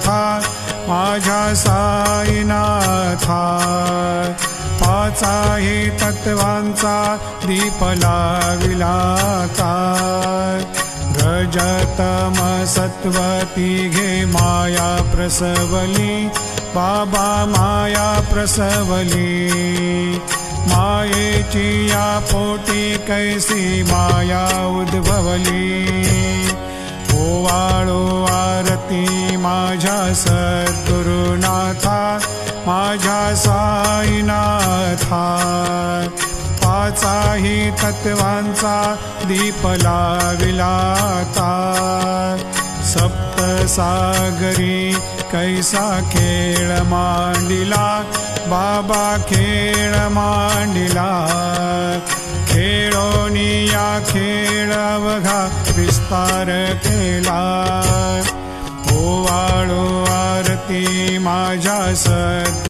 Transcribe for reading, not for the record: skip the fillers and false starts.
नाथा माझ्या साईनाथा पाचाही तत्वांचा दीप लाविला काय रजतम सत्वती घे माया प्रसवली बाबा माया प्रसवली मायेची या पोटी कैसी माया उद्भवली ओवाळो आरती माझ्या सद्गुरुनाथा माझ्या साईनाथा पाचाही तत्वांचा दीप लाविला काय सप्तसागरी कैसा खेळ मांडिला बाबा खेळ मांडिला खेळोनी या खेळ अवघा विस्तार केला ओवाळो आरती माझ्या सद्गुरुनाथा